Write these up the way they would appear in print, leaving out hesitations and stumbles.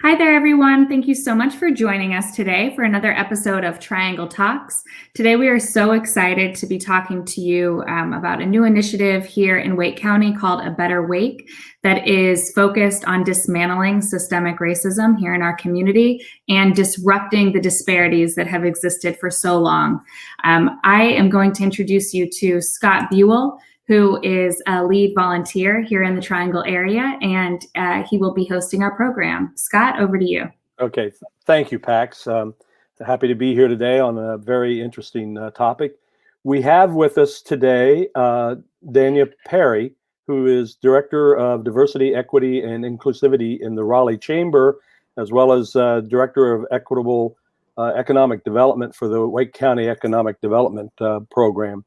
Hi there, everyone. Thank you so much for joining us today for another episode of Triangle Talks. Today, we are so excited to be talking to you about a new initiative here in Wake County called A Better Wake that is focused on dismantling systemic racism here in our community and disrupting the disparities that have existed for so long. I am going to introduce you to Scott Buell, who is a lead volunteer here in the Triangle area, and he will be hosting our program. Scott, over to you. Okay, thank you, Pax. Happy to be here today on a very interesting topic. We have with us today Dania Perry, who is Director of Diversity, Equity, and Inclusivity in the Raleigh Chamber, as well as Director of Equitable Economic Development for the Wake County Economic Development Program.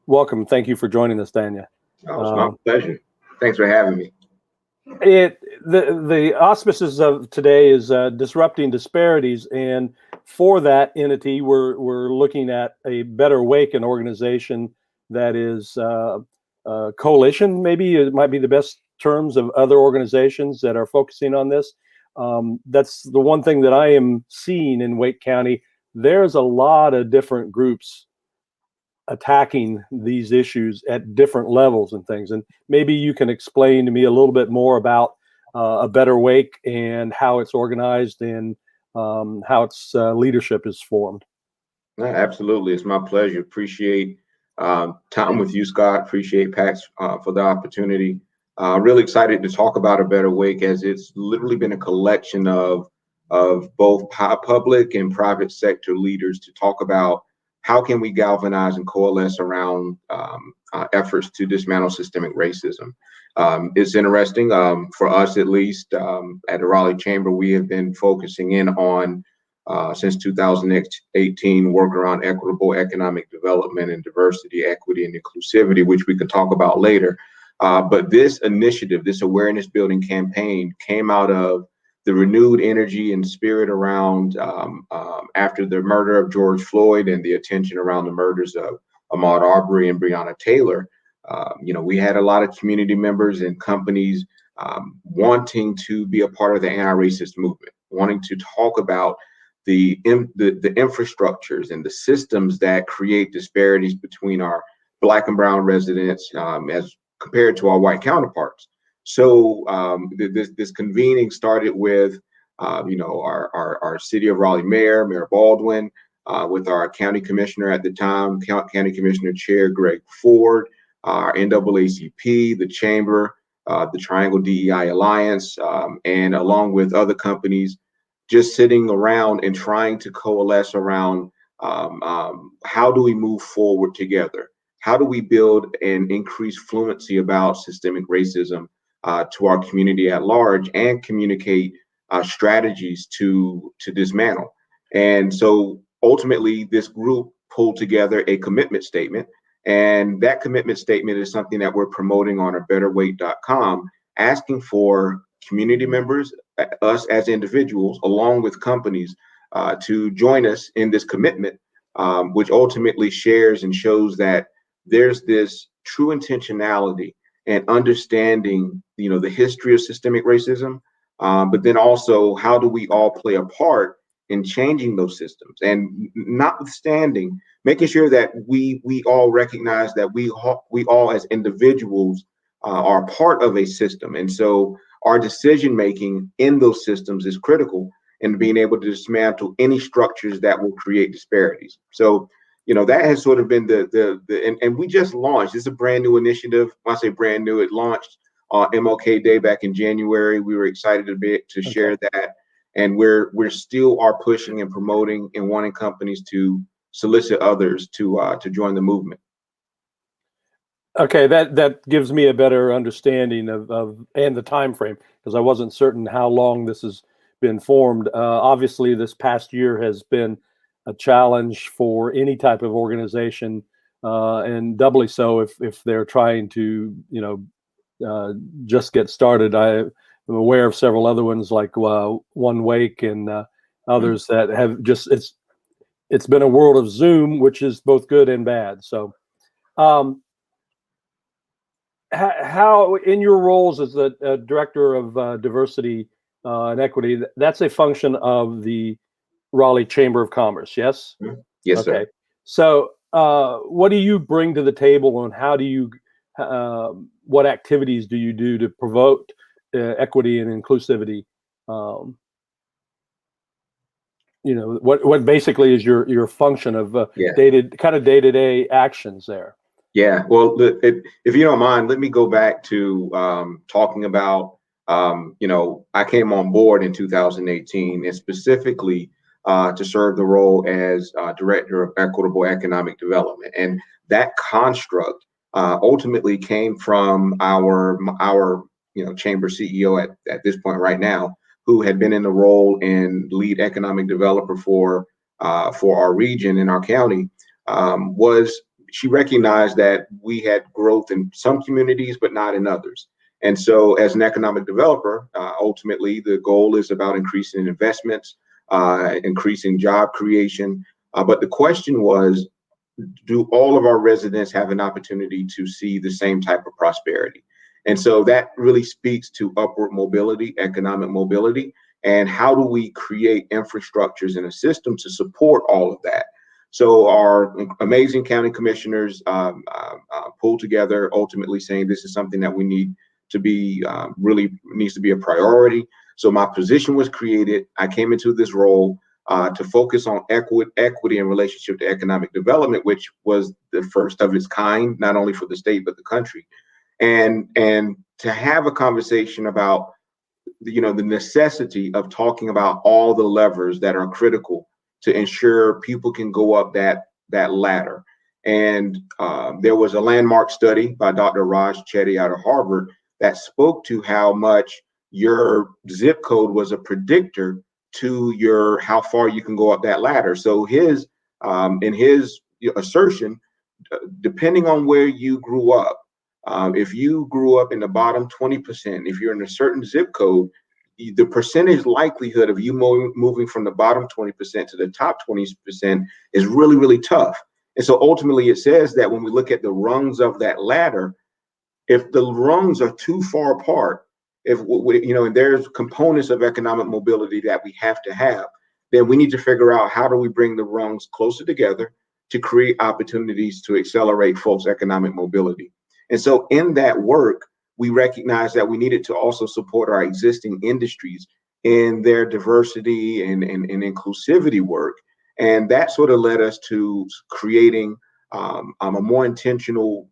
Welcome. Thank you for joining us, Dania. Oh, it's my pleasure. Thanks for having me. The auspices of today is disrupting disparities, and for that entity, we're looking at a Better Wake, an organization that is a coalition. Maybe it might be the best terms of other organizations that are focusing on this. That's the one thing that I am seeing in Wake County. There's a lot of different groups attacking these issues at different levels and things. And maybe you can explain to me a little bit more about A Better Wake and how it's organized and how its leadership is formed. Absolutely. It's my pleasure. Appreciate time with you, Scott. Appreciate Pax for the opportunity. Really excited to talk about A Better Wake, as it's literally been a collection of both public and private sector leaders to talk about how can we galvanize and coalesce around efforts to dismantle systemic racism. It's interesting, for us at least, at the Raleigh Chamber, we have been focusing in on, since 2018, work around equitable economic development and diversity, equity, and inclusivity, which we could talk about later. But this initiative, this awareness building campaign, came out of the renewed energy and spirit around after the murder of George Floyd and the attention around the murders of Ahmaud Arbery and Breonna Taylor. We had a lot of community members and companies wanting to be a part of the anti-racist movement, wanting to talk about the infrastructures and the systems that create disparities between our Black and brown residents as compared to our white counterparts. So this convening started with, our city of Raleigh Mayor Baldwin, with our county commissioner at the time, County Commissioner Chair Greg Ford, our NAACP, the Chamber, the Triangle DEI Alliance, and along with other companies, just sitting around and trying to coalesce around how do we move forward together? How do we build and increase fluency about systemic racism to our community at large, and communicate strategies to dismantle? And so ultimately, this group pulled together a commitment statement, and that commitment statement is something that we're promoting on abetterwake.com, asking for community members, us as individuals, along with companies, to join us in this commitment, which ultimately shares and shows that there's this true intentionality and understanding, the history of systemic racism, but then also how do we all play a part in changing those systems, and notwithstanding, making sure that we all recognize that we all as individuals are part of a system, and so our decision making in those systems is critical in being able to dismantle any structures that will create disparities. So that has sort of been and we just launched. It's a brand new initiative. When I say brand new, it launched on MLK Day back in January. We were excited to share that, and we're still are pushing and promoting and wanting companies to solicit others to join the movement. Okay, that gives me a better understanding of and the time frame, because I wasn't certain how long this has been formed. Obviously, this past year has been a challenge for any type of organization, and doubly so if they're trying to, just get started. I am aware of several other ones like One Wake and others that have just it's been a world of Zoom, which is both good and bad. So, how in your roles as the director of diversity and equity, that's a function of the Raleigh Chamber of Commerce, yes? Yes, Okay. sir. So what do you bring to the table, and how do you, what activities do you do to promote equity and inclusivity? What basically is your function of Yeah. day-to-day actions there? Yeah. Well, if you don't mind, let me go back to talking about, I came on board in 2018 and specifically to serve the role as Director of Equitable Economic Development. And that construct ultimately came from our chamber CEO at this point right now, who had been in the role and lead economic developer for our region in our county, was she recognized that we had growth in some communities, but not in others. And so as an economic developer, ultimately, the goal is about increasing investments, increasing job creation. But the question was, do all of our residents have an opportunity to see the same type of prosperity? And so that really speaks to upward mobility, economic mobility, and how do we create infrastructures and a system to support all of that? So our amazing county commissioners pulled together, ultimately saying this is something that we need to be really needs to be a priority. So my position was created. I came into this role to focus on equity in relationship to economic development, which was the first of its kind, not only for the state but the country, and to have a conversation about the necessity of talking about all the levers that are critical to ensure people can go up that ladder. And there was a landmark study by Dr. Raj Chetty out of Harvard that spoke to how much your zip code was a predictor to how far you can go up that ladder. So in his assertion, depending on where you grew up, if you grew up in the bottom 20%, if you're in a certain zip code, the percentage likelihood of you moving from the bottom 20% to the top 20% is really, really tough. And so ultimately it says that when we look at the rungs of that ladder, if the rungs are too far apart, and there's components of economic mobility that we have to have, then we need to figure out how do we bring the rungs closer together to create opportunities to accelerate folks' economic mobility. And so in that work, we recognize that we needed to also support our existing industries in their diversity and inclusivity work. And that sort of led us to creating a more intentional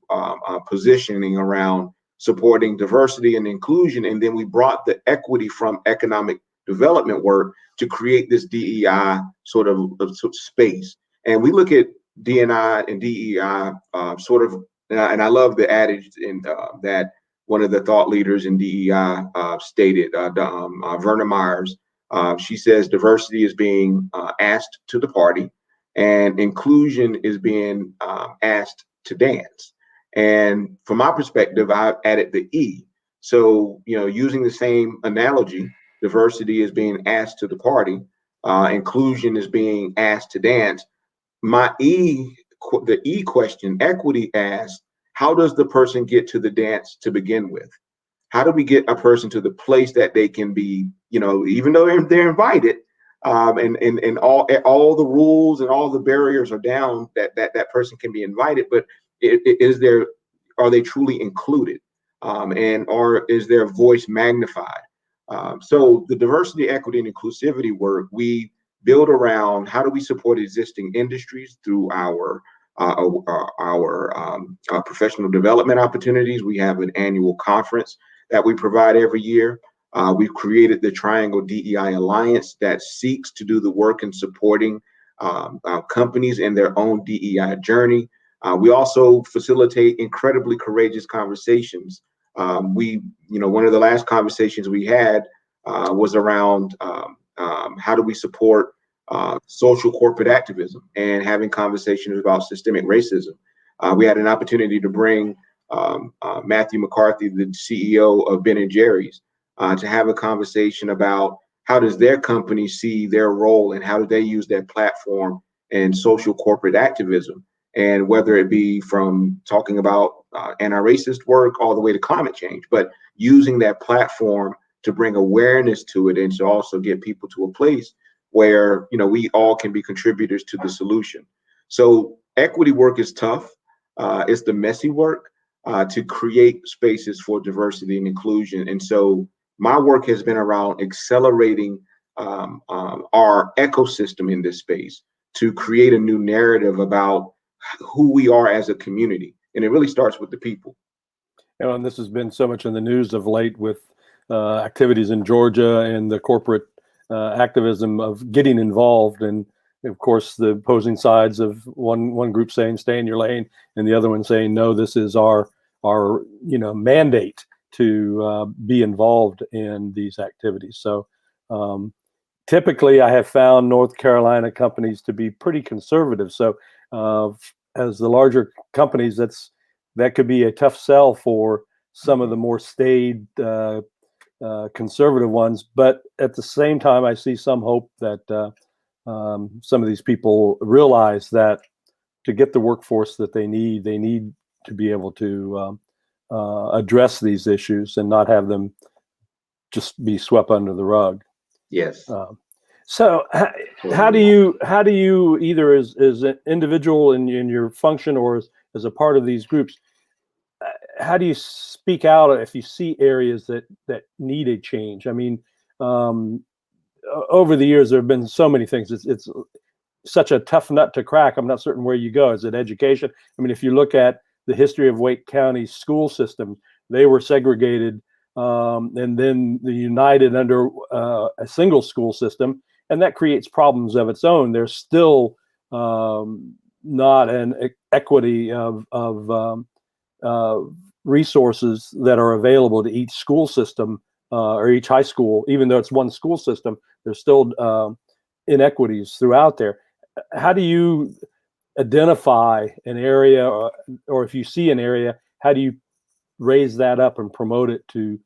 positioning around supporting diversity and inclusion. And then we brought the equity from economic development work to create this DEI sort of space. And we look at D&I and DEI and I love the adage that one of the thought leaders in DEI stated, Verna Myers. She says diversity is being asked to the party, and inclusion is being asked to dance. And from my perspective, I've added the E. So, using the same analogy, diversity is being asked to the party, inclusion is being asked to dance. The E question, equity, asks, how does the person get to the dance to begin with? How do we get a person to the place that they can be, even though they're invited, and all the rules and all the barriers are down, that person can be invited, but are they truly included? Or is their voice magnified? So the diversity, equity, and inclusivity work, we build around how do we support existing industries through our professional development opportunities. We have an annual conference that we provide every year. We've created the Triangle DEI Alliance that seeks to do the work in supporting companies in their own DEI journey. We also facilitate incredibly courageous conversations. One of the last conversations we had was around how do we support social corporate activism and having conversations about systemic racism. We had an opportunity to bring Matthew McCarthy, the CEO of Ben & Jerry's, to have a conversation about how does their company see their role and how do they use their platform in social corporate activism, and whether it be from talking about anti-racist work all the way to climate change, but using that platform to bring awareness to it and to also get people to a place where, we all can be contributors to the solution. So equity work is tough. It's the messy work to create spaces for diversity and inclusion. And so my work has been around accelerating our ecosystem in this space to create a new narrative about who we are as a community. And it really starts with the people. And this has been so much in the news of late with activities in Georgia and the corporate activism of getting involved. And of course, the opposing sides of one group saying stay in your lane, and the other one saying no, this is our mandate to be involved in these activities. So typically, I have found North Carolina companies to be pretty conservative. So as the larger companies, that could be a tough sell for some of the more staid conservative ones. But at the same time, I see some hope that some of these people realize that to get the workforce that they need to be able to address these issues and not have them just be swept under the rug. Yes. So how do you either as an individual in your function or as a part of these groups, how do you speak out if you see areas that need a change? I mean, over the years, there have been so many things. It's such a tough nut to crack. I'm not certain where you go. Is it education? I mean, if you look at the history of Wake County school system, they were segregated and then the united under a single school system, and that creates problems of its own. There's still not an equity of resources that are available to each school system or each high school. Even though it's one school system, there's still inequities throughout there. How do you identify an area, or if you see an area, how do you raise that up and promote it to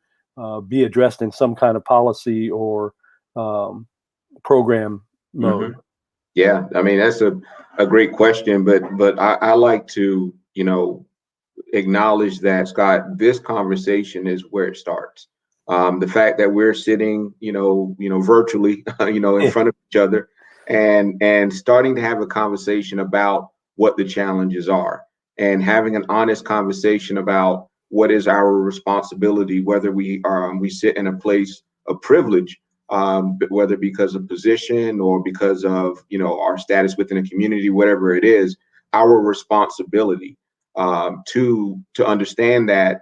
be addressed in some kind of policy or program mode? Mm-hmm. Yeah, I mean, that's a great question, but I like to, acknowledge that, Scott, this conversation is where it starts. The fact that we're sitting, virtually, in front of each other and starting to have a conversation about what the challenges are and having an honest conversation about what is our responsibility, whether we sit in a place of privilege, whether because of position or because of, our status within a community, whatever it is, our responsibility to understand that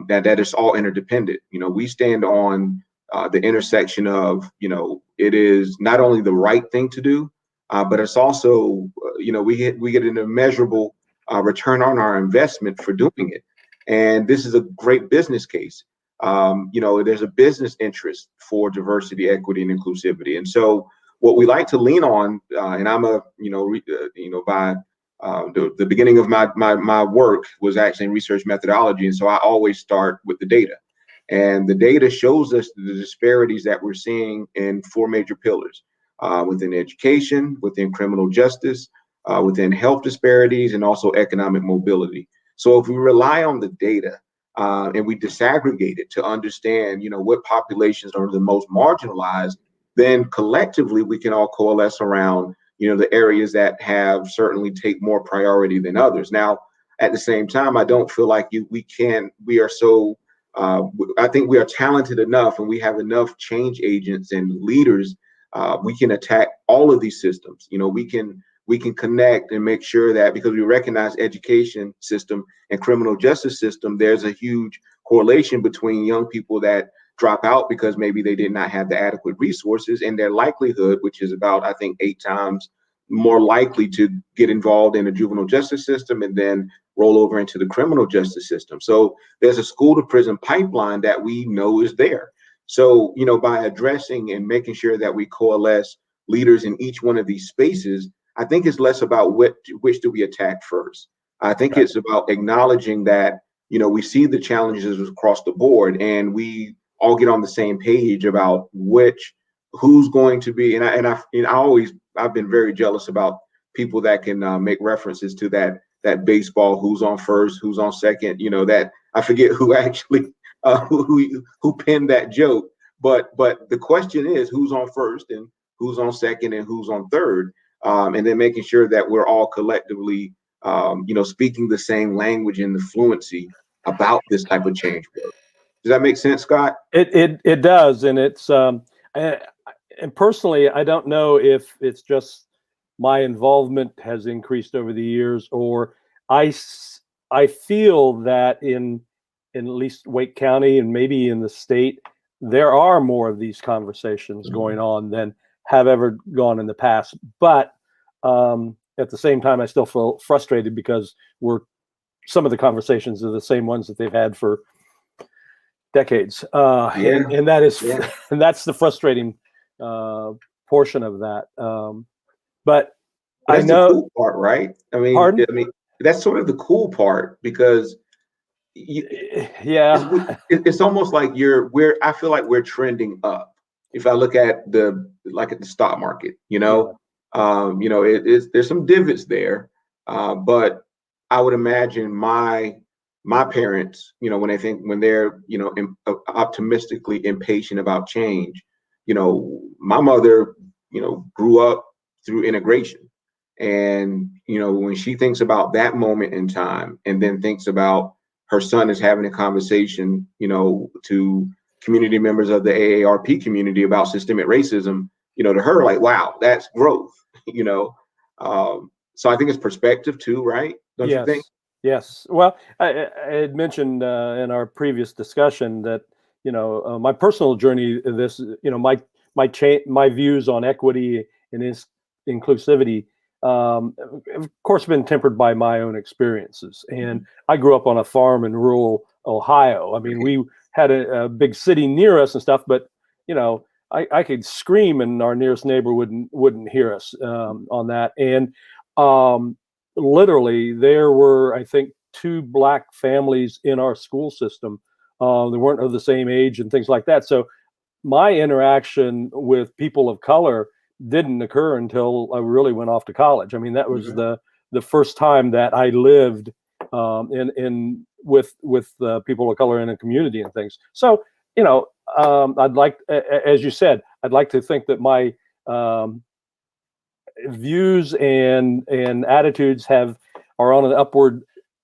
that is all interdependent. We stand on the intersection of, it is not only the right thing to do, but it's also, we get an immeasurable return on our investment for doing it. And this is a great business case. There's a business interest for diversity, equity, and inclusivity. And so what we like to lean on, and I'm by the beginning of my work was actually in research methodology. And so I always start with the data. And the data shows us the disparities that we're seeing in four major pillars within education, within criminal justice, within health disparities, and also economic mobility. So if we rely on the data and we disaggregate it to understand, what populations are the most marginalized, then collectively we can all coalesce around, the areas that have certainly take more priority than others. Now, at the same time, I don't feel like we are so, I think we are talented enough and we have enough change agents and leaders. We can attack all of these systems. We can connect and make sure that, because we recognize education system and criminal justice system, there's a huge correlation between young people that drop out because maybe they did not have the adequate resources, and their likelihood, which is about, I think, 8 times more likely to get involved in the juvenile justice system and then roll over into the criminal justice system. So there's a school to prison pipeline that we know is there. So, by addressing and making sure that we coalesce leaders in each one of these spaces, I think it's less about which do we attack first. I think it's about acknowledging that, we see the challenges across the board and we all get on the same page about who's going to be. And I've been very jealous about people that can make references to that baseball, who's on first, who's on second, that I forget who actually who penned that joke. but the question is who's on first and who's on second and who's on third, and then making sure that we're all collectively, speaking the same language and the fluency about this type of change work. Does that make sense, Scott? It does, and it's and personally, I don't know if it's just my involvement has increased over the years, or I feel that in at least Wake County and maybe in the state, there are more of these conversations going on than have ever gone in the past. But at the same time, I still feel frustrated because some of the conversations are the same ones that they've had for decades, and that is and that's the frustrating portion of that. But that's I know the cool part, right? I mean, that's sort of the cool part, because it's almost like I feel like we're trending up. If I look at the stock market, there's some divots there, but I would imagine my parents, when they're optimistically impatient about change, my mother, grew up through integration. And, when she thinks about that moment in time and then thinks about her son is having a conversation, to community members of the AARP community about systemic racism, to her, like, wow, that's growth, So I think it's perspective too, right? Don't you think? Yes. Well, I had mentioned in our previous discussion that, my personal journey, this, my views on equity and inclusivity, of course, been tempered by my own experiences. And I grew up on a farm in rural Ohio. I mean, we had a big city near us and stuff, but, I could scream and our nearest neighbor wouldn't hear us on that. And literally, there were, I think, 2 Black families in our school system. They weren't of the same age and things like that. So my interaction with people of color didn't occur until I really went off to college. I mean, that was the first time that I lived with people of color in a community and things. So, I'd like, as you said, I'd like to think that my views and attitudes are on an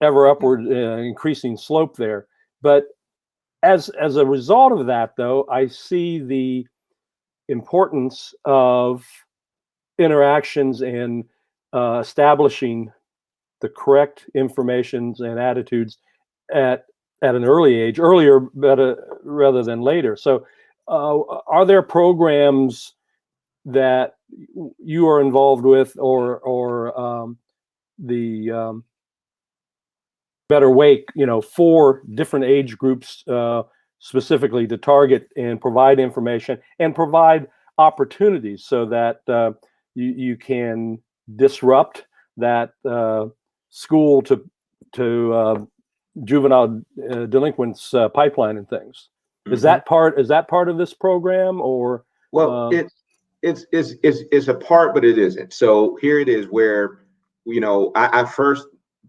ever upward increasing slope there. But as a result of that, though, I see the importance of interactions and establishing the correct informations and attitudes at an early age, rather than later. So are there programs that you are involved with, or the Better Wake, for different age groups, specifically to target and provide information and provide opportunities so that you can disrupt that school to juvenile delinquents pipeline and things? Is that part of this program, or? Well, it's a part, but it isn't. So here it is where, I first,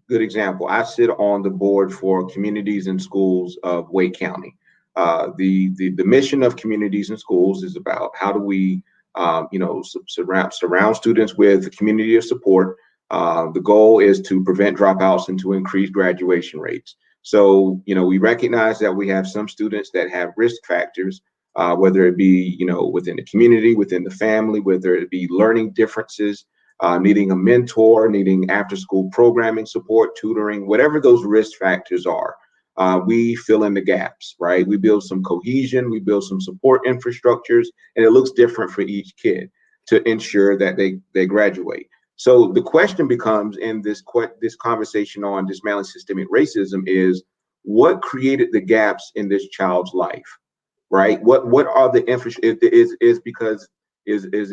good example, I sit on the board for Communities and Schools of Wake County. The mission of Communities and Schools is about how do we, surround students with a community of support. The goal is to prevent dropouts and to increase graduation rates. So, we recognize that we have some students that have risk factors, whether it be, within the community, within the family, whether it be learning differences, needing a mentor, needing after-school programming support, tutoring, whatever those risk factors are. We fill in the gaps, right? We build some cohesion, we build some support infrastructures, and it looks different for each kid to ensure that they graduate. So the question becomes, in this conversation on dismantling systemic racism, is what created the gaps in this child's life, right? What are the infrastructure? Is it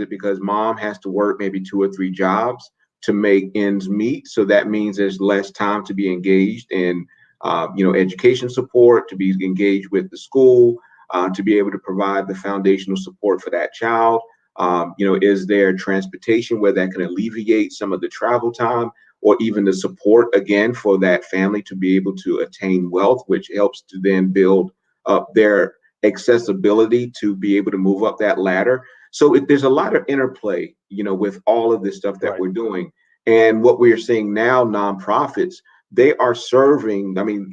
because mom has to work maybe 2 or 3 jobs to make ends meet? So that means there's less time to be engaged in, education support, to be engaged with the school, to be able to provide the foundational support for that child. Is there transportation where that can alleviate some of the travel time, or even the support, again, for that family to be able to attain wealth, which helps to then build up their accessibility to be able to move up that ladder. So there's a lot of interplay, with all of this stuff that Right. we're doing. And what we are seeing now, nonprofits, they are serving, I mean,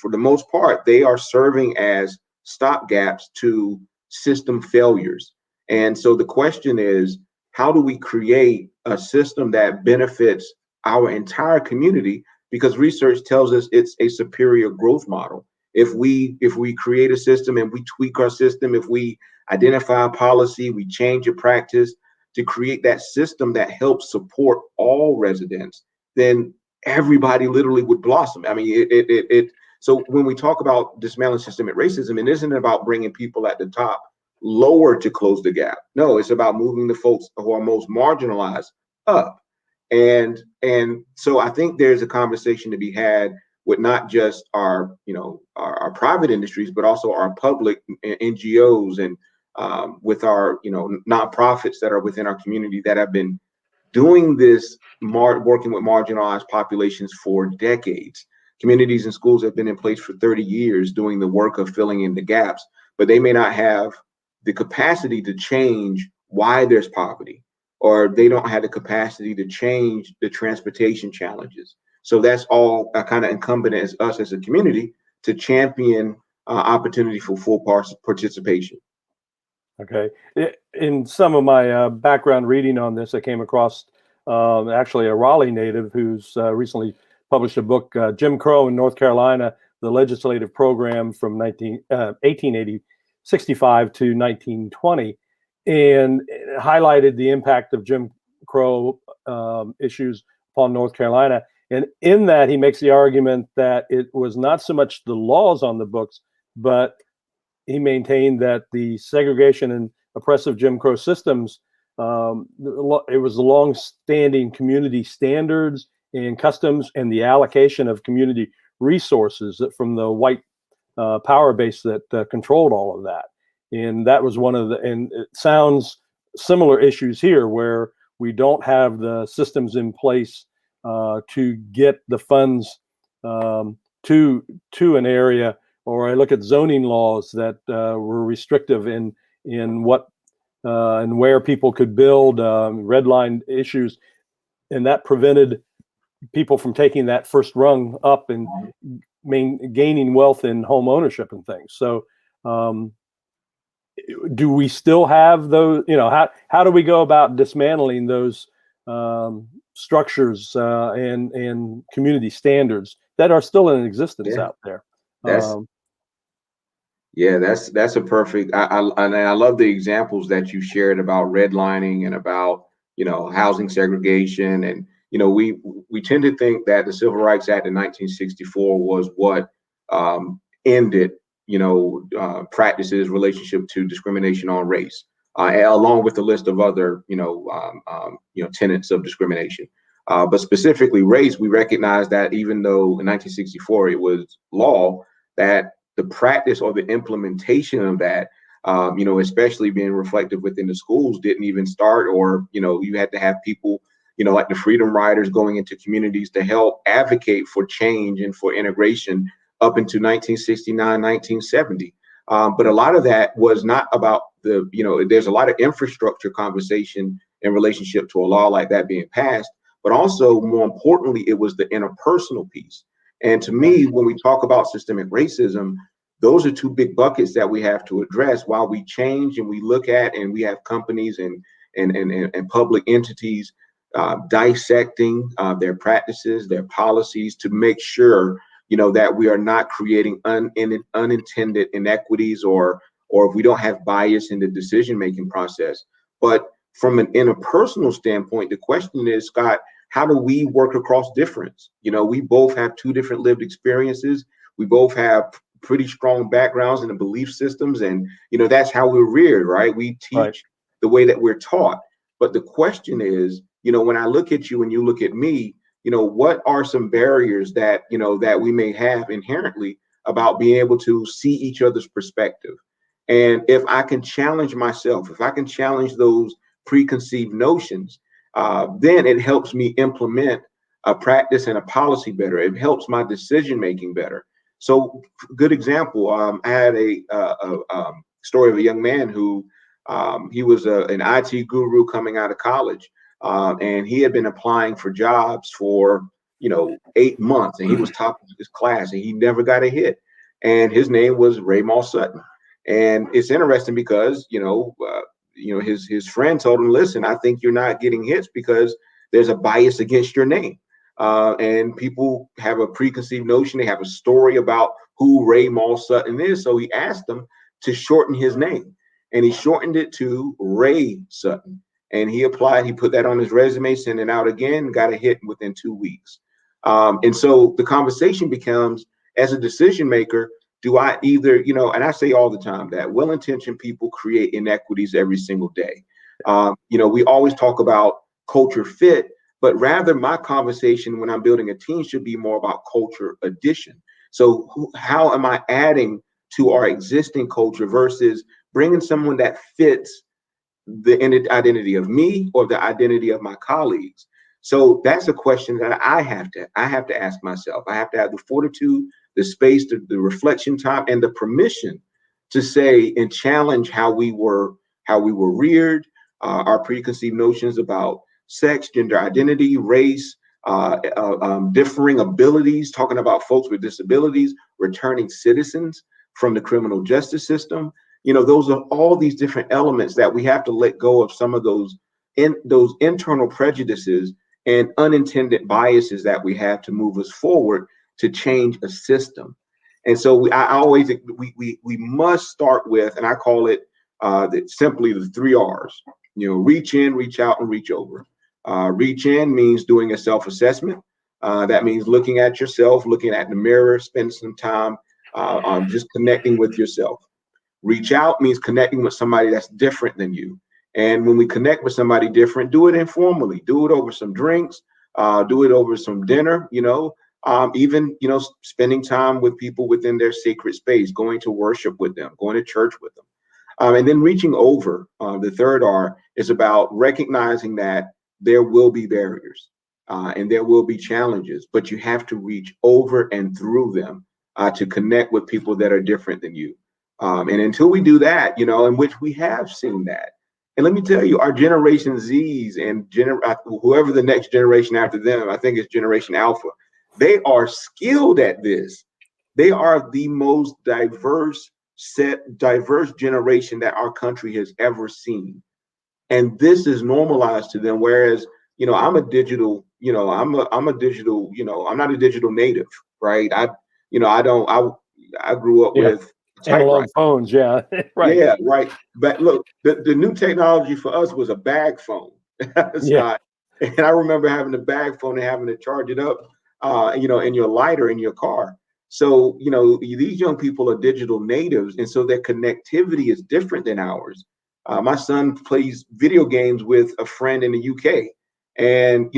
for the most part, they are serving as stopgaps to system failures. And so the question is, how do we create a system that benefits our entire community? Because research tells us it's a superior growth model. If we create a system and we tweak our system, if we identify a policy, we change a practice to create that system that helps support all residents, then everybody literally would blossom. I mean, so when we talk about dismantling systemic racism, it isn't about bringing people at the top lower to close the gap. No, it's about moving the folks who are most marginalized up. And so I think there's a conversation to be had with not just our private industries, but also our public NGOs and with our nonprofits that are within our community that have been doing this, working with marginalized populations for decades. Communities and schools have been in place for 30 years doing the work of filling in the gaps, but they may not have the capacity to change why there's poverty, or they don't have the capacity to change the transportation challenges. So that's all kind of incumbent as us as a community to champion opportunity for full participation. Okay. In some of my background reading on this, I came across actually a Raleigh native who's recently published a book, Jim Crow in North Carolina, the legislative program from 1865 to 1920, and highlighted the impact of Jim Crow issues upon North Carolina. And in that, he makes the argument that it was not so much the laws on the books, but he maintained that the segregation and oppressive Jim Crow systems, it was the long-standing community standards and customs and the allocation of community resources from the white power base that controlled all of that. And that was one of the, and it sounds similar issues here where we don't have the systems in place to get the funds to an area. Or I look at zoning laws that were restrictive in what and where people could build, redline issues, and that prevented people from taking that first rung up and gaining wealth in home ownership and things. So, do we still have those? How do we go about dismantling those structures and community standards that are still in existence out there? That's a perfect. I love the examples that you shared about redlining and about housing segregation, and we tend to think that the Civil Rights Act in 1964 was what ended practices relationship to discrimination on race, along with a list of other tenets of discrimination. But specifically race, we recognize that even though in 1964 it was law, that the practice or the implementation of that, especially being reflective within the schools, didn't even start, or, you had to have people, like the Freedom Riders going into communities to help advocate for change and for integration up into 1969, 1970. But a lot of that was not about there's a lot of infrastructure conversation in relationship to a law like that being passed, but also more importantly, it was the interpersonal piece. And to me, when we talk about systemic racism, those are two big buckets that we have to address while we change and we look at, and we have companies and public entities dissecting their practices, their policies to make sure, that we are not creating unintended inequities or if we don't have bias in the decision-making process. But from an interpersonal standpoint, the question is, Scott, how do we work across difference? We both have two different lived experiences. We both have pretty strong backgrounds in the belief systems. And, that's how we're reared, right? We teach the way that we're taught. But the question is, when I look at you and you look at me, what are some barriers that, that we may have inherently about being able to see each other's perspective? And if I can challenge myself, if I can challenge those preconceived notions, then it helps me implement a practice and a policy better. It helps my decision making better. So good example. I had a story of a young man who he was an IT guru coming out of college, and he had been applying for jobs for 8 months, and he was top of his class, and he never got a hit. And his name was Raymall Sutton. And it's interesting because his friend told him, "Listen, I think you're not getting hits because there's a bias against your name." And people have a preconceived notion. They have a story about who Raymall Sutton is. So he asked them to shorten his name, and he shortened it to Ray Sutton. And he applied. He put that on his resume, sent it out again, got a hit within 2 weeks. And so the conversation becomes, as a decision maker, do I either, and I say all the time that well-intentioned people create inequities every single day. We always talk about culture fit, but rather my conversation when I'm building a team should be more about culture addition. So how am I adding to our existing culture versus bringing someone that fits the identity of me or the identity of my colleagues? So that's a question that I have to ask myself. I have to have the fortitude, the space, the reflection time, and the permission to say and challenge how we were reared, our preconceived notions about sex, gender identity, race, differing abilities, talking about folks with disabilities, returning citizens from the criminal justice system. Those are all these different elements that we have to let go of, some of those internal prejudices and unintended biases that we have to move us forward to change a system. And so we must start with, and I call it simply the 3 R's. Reach in, reach out, and reach over. Reach in means doing a self-assessment. That means looking at yourself, looking at the mirror, spending some time on just connecting with yourself. Reach out means connecting with somebody that's different than you. And when we connect with somebody different, do it informally, do it over some drinks, do it over some dinner, even, spending time with people within their sacred space, going to worship with them, going to church with them. And then reaching over, the 3rd R is about recognizing that there will be barriers and there will be challenges, but you have to reach over and through them to connect with people that are different than you. And until we do that, in which we have seen that. And let me tell you, our Generation Zs and whoever the next generation after them, I think it's Generation Alpha, they are skilled at this. They are the most diverse generation that our country has ever seen. And this is normalized to them. Whereas, I'm a digital, I'm not a digital native, right? I grew up with analog phones. Yeah. Right. Yeah. Right. But look, the new technology for us was a bag phone, Scott. Yeah. And I remember having a bag phone and having to charge it up, in your lighter in your car. So, these young people are digital natives. And so their connectivity is different than ours. My son plays video games with a friend in the UK. And,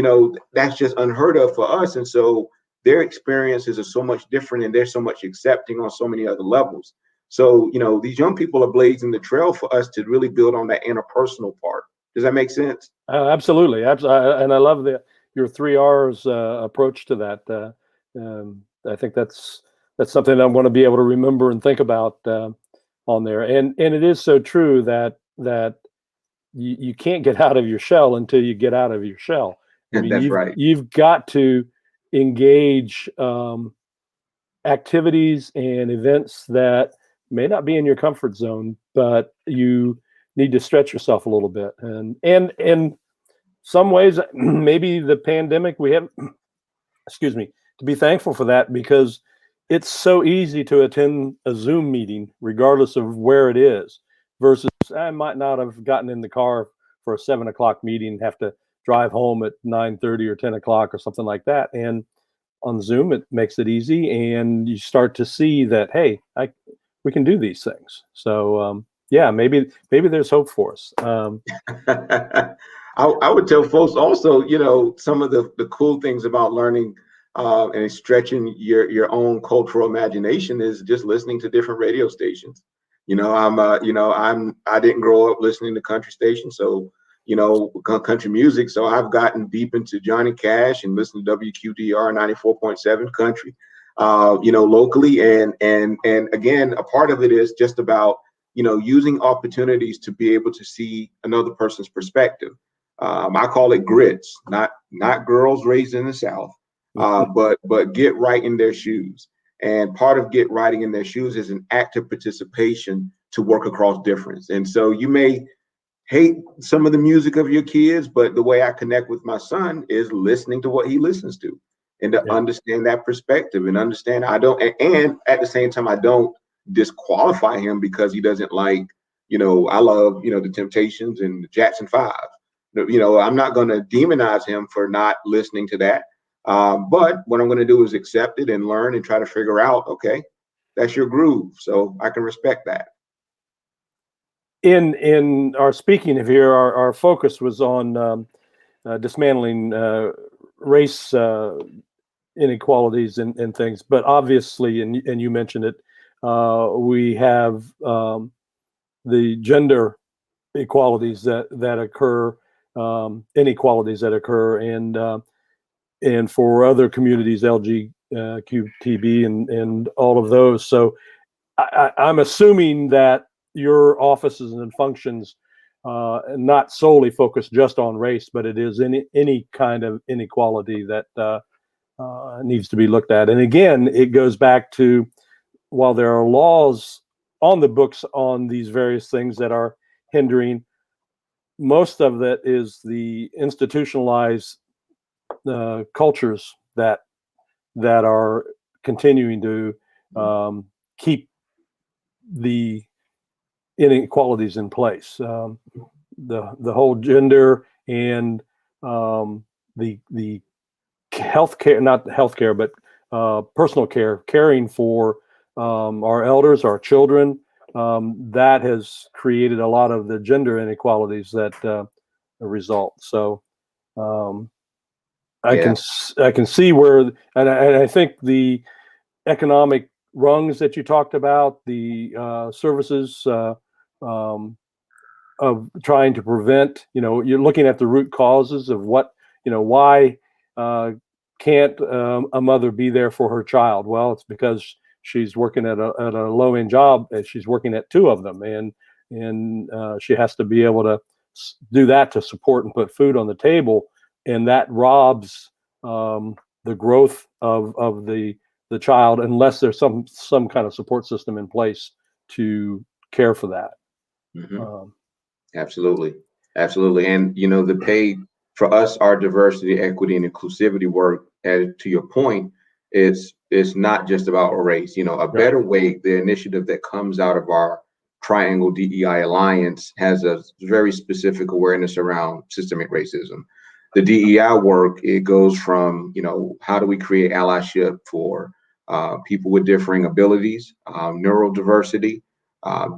that's just unheard of for us. And so their experiences are so much different and they're so much accepting on so many other levels. So, these young people are blazing the trail for us to really build on that interpersonal part. Does that make sense? Absolutely. And I love your 3 R's approach to that. I think that's something I want to be able to remember and think about on there. And it is so true that you can't get out of your shell until you get out of your shell. I mean, that's right. You've got to engage activities and events that may not be in your comfort zone, but you need to stretch yourself a little bit. And in some ways, maybe the pandemic, we have, to be thankful for that, because it's so easy to attend a Zoom meeting, regardless of where it is, versus I might not have gotten in the car for a 7 o'clock meeting and have to drive home at 9:30 or 10 o'clock or something like that. And on Zoom, it makes it easy, and you start to see that, hey, we can do these things. So yeah, maybe there's hope for us. I would tell folks also, some of the cool things about learning and stretching your own cultural imagination is just listening to different radio stations. I didn't grow up listening to country stations, so country music. So I've gotten deep into Johnny Cash and listened to WQDR 94.7 country. locally. And again, a part of it is just about, using opportunities to be able to see another person's perspective. I call it grits, not girls raised in the South, but get right in their shoes. And part of get right in their shoes is an active participation to work across difference. And so you may hate some of the music of your kids, but the way I connect with my son is listening to what he listens to, and to understand that perspective and understand and at the same time, I don't disqualify him because he doesn't like, I love, the Temptations and the Jackson 5. I'm not going to demonize him for not listening to that. But what I'm going to do is accept it and learn and try to figure out, okay, that's your groove. So I can respect that. In our speaking of here, our focus was on dismantling race inequalities and things, but obviously, and you mentioned it, we have the gender equalities that occur, inequalities that occur, and for other communities, LGBTB and all of those. So I'm assuming that your offices and functions not solely focus just on race, but it is any kind of inequality that needs to be looked at. And again, it goes back to, while there are laws on the books on these various things that are hindering, most of that is the institutionalized cultures that are continuing to keep the inequalities in place. The whole gender and the healthcare, not healthcare, but personal care, caring for our elders, our children, that has created a lot of the gender inequalities that result. So I can see where, and I think the economic rungs that you talked about, the services of trying to prevent, you're looking at the root causes of what, why can't a mother be there for her child? Well, it's because she's working at a low-end job, and she's working at two of them, and she has to be able to do that to support and put food on the table, and that robs the growth of the child unless there's some kind of support system in place to care for that. Mm-hmm. Absolutely. And the pay for us, our diversity, equity, and inclusivity work, to your point, is not just about race. A Better Way, the initiative that comes out of our Triangle DEI Alliance, has a very specific awareness around systemic racism. The DEI work, it goes from, how do we create allyship for people with differing abilities, neurodiversity,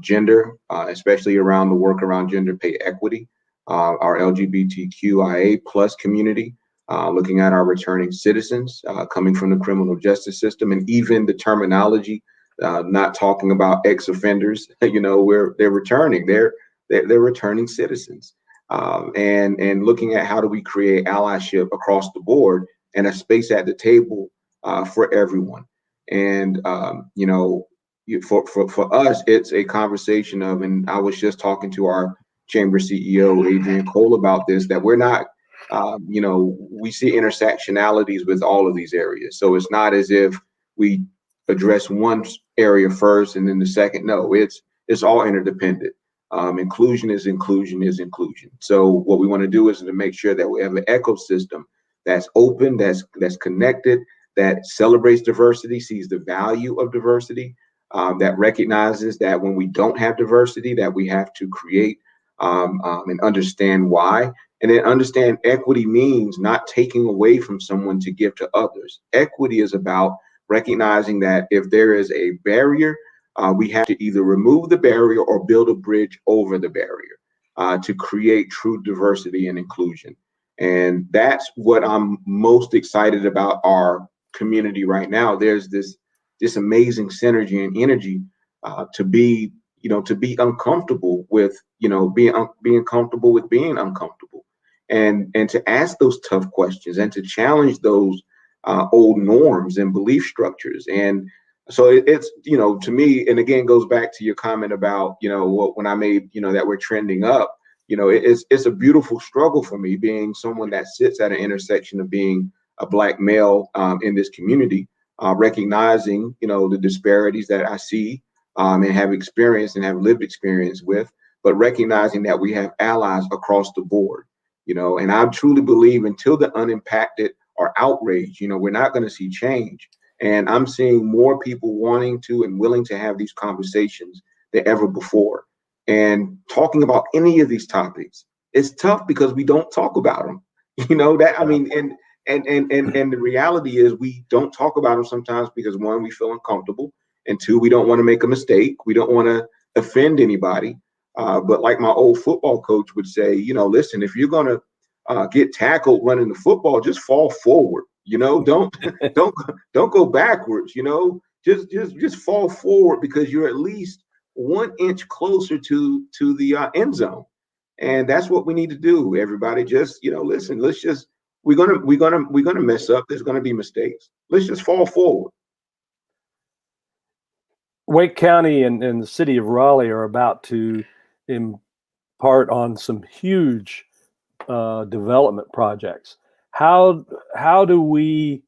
gender, especially around the work around gender pay equity, our LGBTQIA plus community, looking at our returning citizens coming from the criminal justice system, and even the terminology, not talking about ex-offenders, they're returning, they're returning citizens, and looking at how do we create allyship across the board and a space at the table for everyone. And for us, it's a conversation of, and I was just talking to our chamber CEO, Adrian Cole, about this, that we're not, we see intersectionalities with all of these areas. So it's not as if we address one area first and then the second. No, it's all interdependent. Inclusion is inclusion is inclusion. So what we want to do is to make sure that we have an ecosystem that's open, that's connected, that celebrates diversity, sees the value of diversity, that recognizes that when we don't have diversity, that we have to create and understand why. And then understand equity means not taking away from someone to give to others. Equity is about recognizing that if there is a barrier, we have to either remove the barrier or build a bridge over the barrier to create true diversity and inclusion. And that's what I'm most excited about our community right now. There's this amazing synergy and energy to be uncomfortable with, being comfortable with being uncomfortable, and to ask those tough questions and to challenge those old norms and belief structures. And so it's, to me, and again, goes back to your comment about, when I made, that we're trending up, it's a beautiful struggle for me being someone that sits at an intersection of being a Black male in this community, recognizing, the disparities that I see and have experienced and have lived experience with, but recognizing that we have allies across the board, and I truly believe until the unimpacted are outraged, we're not going to see change. And I'm seeing more people wanting to and willing to have these conversations than ever before. And talking about any of these topics, it's tough because we don't talk about them. I mean, and the reality is we don't talk about them sometimes because one, we feel uncomfortable, and two, we don't want to make a mistake. We don't want to offend anybody. But like my old football coach would say, listen, if you're going to get tackled running the football, just fall forward. Don't don't go backwards. Just fall forward because you're at least 1 inch closer to the end zone, and that's what we need to do. Everybody, just listen. Let's just we're gonna mess up. There's gonna be mistakes. Let's just fall forward. Wake County and the city of Raleigh are about to impart on some huge development projects. How do we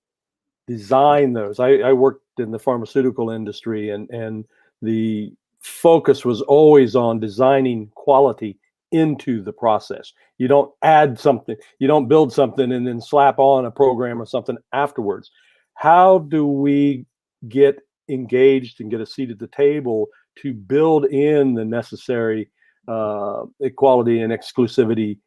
design those? I worked in the pharmaceutical industry, and the focus was always on designing quality into the process. You don't add something, you don't build something and then slap on a program or something afterwards. How do we get engaged and get a seat at the table to build in the necessary equality and exclusivity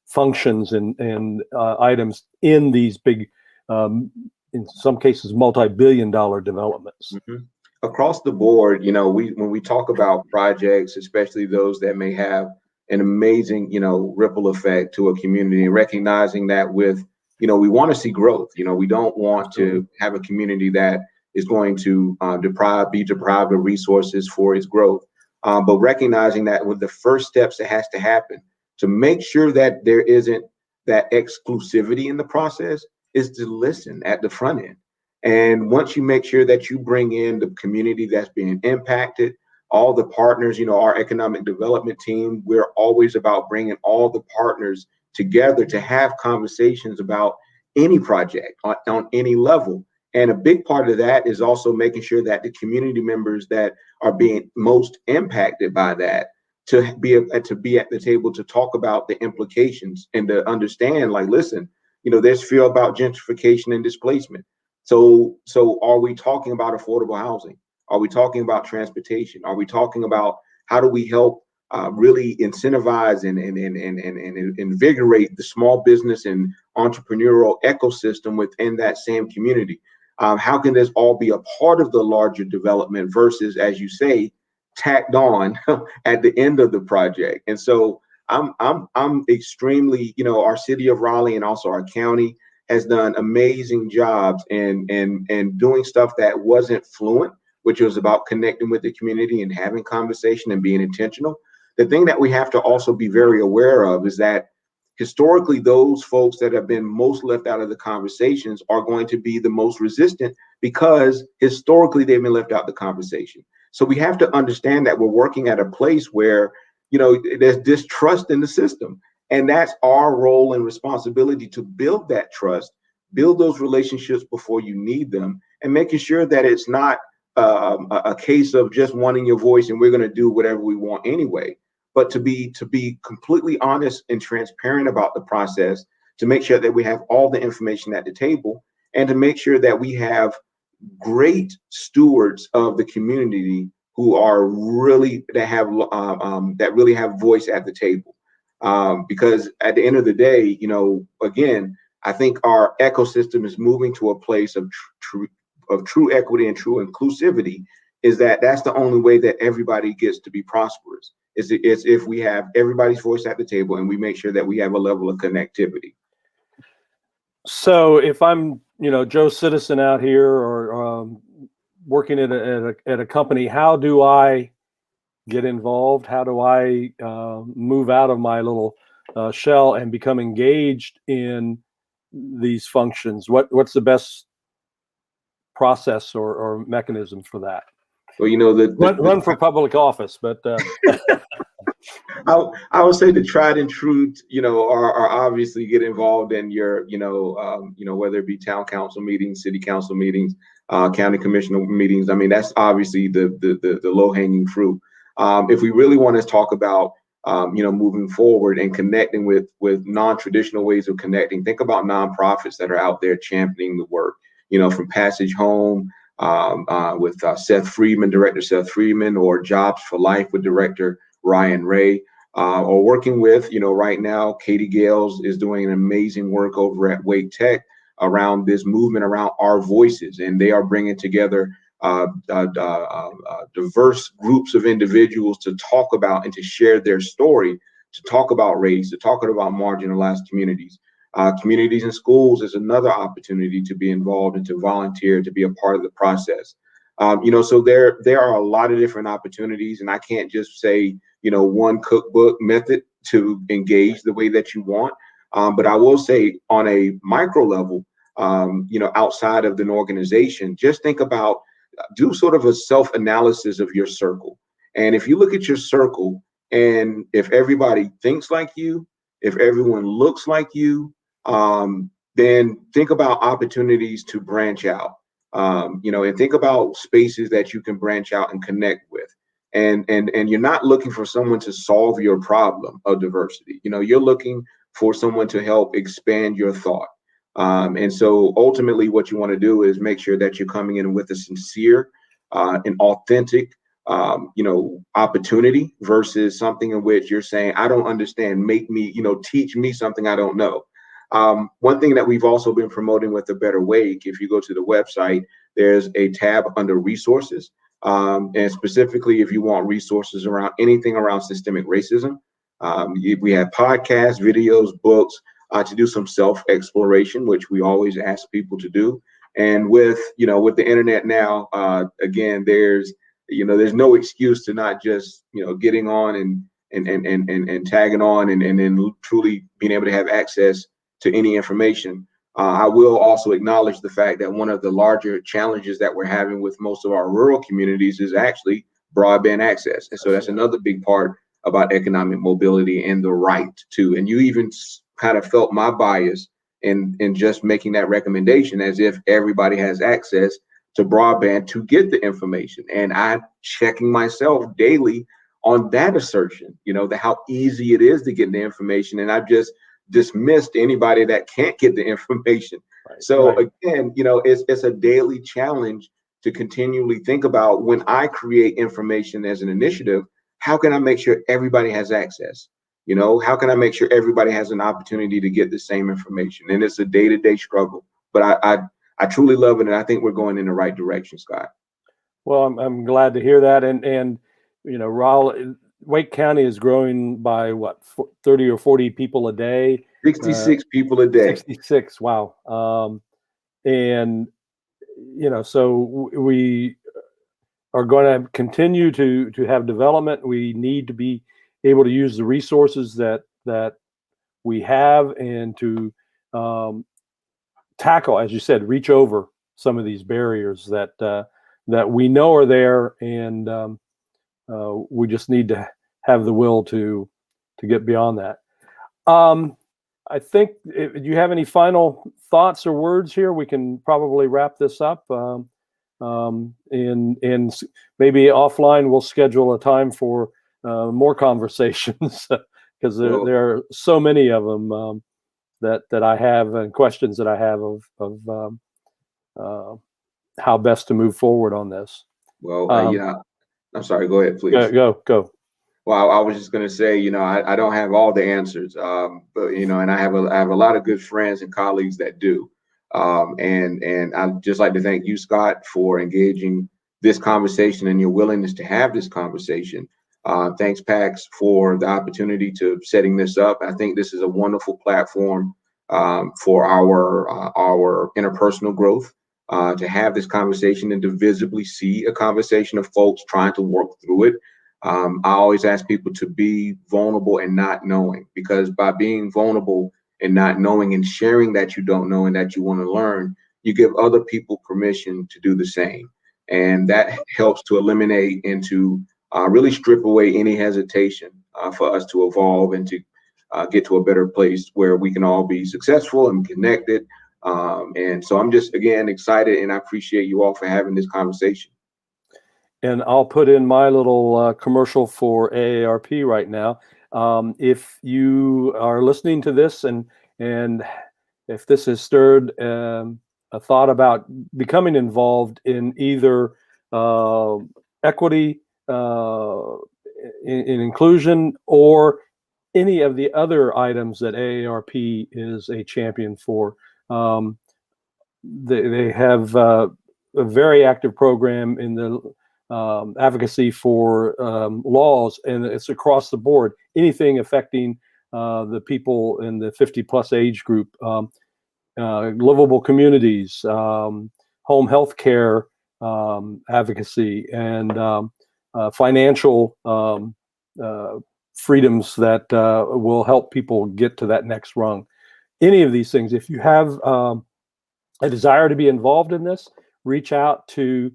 functions and items in these big, in some cases, multi-billion-dollar developments? Mm-hmm. Across the board, when we talk about projects, especially those that may have an amazing, ripple effect to a community, recognizing that with, we want to see growth. We don't want to have a community that is going to be deprived of resources for its growth. But recognizing that with the first steps that has to happen to make sure that there isn't that exclusivity in the process is to listen at the front end. And once you make sure that you bring in the community that's being impacted, all the partners, our economic development team, we're always about bringing all the partners together to have conversations about any project on any level. And a big part of that is also making sure that the community members that are being most impacted by that to be at the table to talk about the implications and to understand, like, listen, there's fear about gentrification and displacement. So are we talking about affordable housing? Are we talking about transportation? Are we talking about how do we help really incentivize and invigorate the small business and entrepreneurial ecosystem within that same community? How can this all be a part of the larger development versus, as you say, tacked on at the end of the project? And so I'm extremely, our city of Raleigh and also our county has done amazing jobs and doing stuff that wasn't fluent, which was about connecting with the community and having conversation and being intentional. The thing that we have to also be very aware of is that historically, those folks that have been most left out of the conversations are going to be the most resistant because historically they've been left out of the conversation. So we have to understand that we're working at a place where, there's distrust in the system. And that's our role and responsibility to build that trust, build those relationships before you need them, and making sure that it's not a case of just wanting your voice and we're going to do whatever we want anyway, but to be completely honest and transparent about the process, to make sure that we have all the information at the table, and to make sure that we have great stewards of the community who are really that really have voice at the table. Because at the end of the day, again, I think our ecosystem is moving to a place of true equity and true inclusivity. That's the only way that everybody gets to be prosperous. Is if we have everybody's voice at the table and we make sure that we have a level of connectivity. So if I'm, Joe Citizen out here or working at a company, how do I get involved? How do I move out of my little shell and become engaged in these functions? What's the best process or mechanism for that? Well, you know, Run for public office, but I would say the tried and true, you know, are obviously get involved in your, whether it be town council meetings, city council meetings, county commissioner meetings. I mean, that's obviously the low hanging fruit. If we really want to talk about, moving forward and connecting with non-traditional ways of connecting, think about nonprofits that are out there championing the work, from Passage Home, with Director Seth Friedman, or Jobs for Life with Director Ryan Ray, or working with, right now, Katie Gales is doing an amazing work over at Wake Tech around this movement around our voices. And they are bringing together diverse groups of individuals to talk about and to share their story, to talk about race, to talk about marginalized communities. Communities and schools is another opportunity to be involved and to volunteer, to be a part of the process. So there are a lot of different opportunities, and I can't just say, one cookbook method to engage the way that you want. But I will say on a micro level, outside of an organization, just think about, do sort of a self-analysis of your circle. And if you look at your circle, and if everybody thinks like you, if everyone looks like you, then think about opportunities to branch out, and think about spaces that you can branch out and connect with. And you're not looking for someone to solve your problem of diversity. You're looking for someone to help expand your thought. And so ultimately what you want to do is make sure that you're coming in with a sincere and authentic, opportunity, versus something in which you're saying, I don't understand, make me, teach me something I don't know. One thing that we've also been promoting with A Better Wake, if you go to the website, there's a tab under resources. And specifically, if you want resources around anything around systemic racism, we have podcasts, videos, books, to do some self-exploration, which we always ask people to do. And with the internet now, again, there's no excuse to not just, getting on and tagging on and then truly being able to have access to any information. I will also acknowledge the fact that one of the larger challenges that we're having with most of our rural communities is actually broadband access. And so that's another big part about economic mobility and the right to. And you even kind of felt my bias in just making that recommendation, as if everybody has access to broadband to get the information. And I'm checking myself daily on that assertion, how easy it is to get the information. And I've just dismissed anybody that can't get the information. Right. So again, it's a daily challenge to continually think about, when I create information as an initiative, how can I make sure everybody has access? How can I make sure everybody has an opportunity to get the same information? And it's a day-to-day struggle, but I truly love it. And I think we're going in the right direction, Scott. Well, I'm glad to hear that. And Raleigh, Wake County is growing by 30 or 40 people a day. 66 people a day. 66. Wow. And, so we are going to continue to have development. We need to be able to use the resources that we have, and to tackle, as you said, reach over some of these barriers that we know are there, and we just need to have the will to get beyond that. I think, do you have any final thoughts or words here? We can probably wrap this up, and maybe offline we'll schedule a time for more conversations, because there are so many of them that I have, and questions that I have of how best to move forward on this. Well, I'm sorry. Go ahead, please. Go. Well, I was just going to say, I don't have all the answers, but and I have a lot of good friends and colleagues that do, and I'd just like to thank you, Scott, for engaging this conversation and your willingness to have this conversation. Thanks, Pax, for the opportunity to setting this up. I think this is a wonderful platform for our interpersonal growth, to have this conversation and to visibly see a conversation of folks trying to work through it. I always ask people to be vulnerable and not knowing, because by being vulnerable and not knowing and sharing that you don't know and that you want to learn, you give other people permission to do the same. And that helps to eliminate and to really strip away any hesitation for us to evolve and to get to a better place where we can all be successful and connected. And so I'm just, again, excited, and I appreciate you all for having this conversation. And I'll put in my little commercial for AARP right now. If you are listening to this and if this has stirred a thought about becoming involved in either equity, in inclusion, or any of the other items that AARP is a champion for, they have a very active program in the advocacy for laws, and it's across the board. Anything affecting the people in the 50+ age group, livable communities, home health care advocacy, and financial freedoms that will help people get to that next rung. Any of these things, if you have a desire to be involved in this, reach out to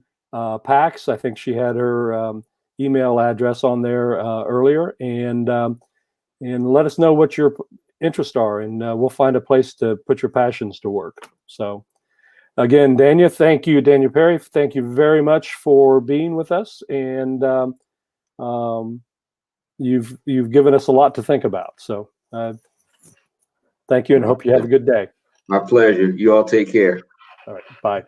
Pax. I think she had her email address on there earlier, and let us know what your interests are, and we'll find a place to put your passions to work. So again, Dania, thank you. Dania Perry, thank you very much for being with us, and you've given us a lot to think about. So thank you, and hope you have a good day. My pleasure. You all take care. All right, bye.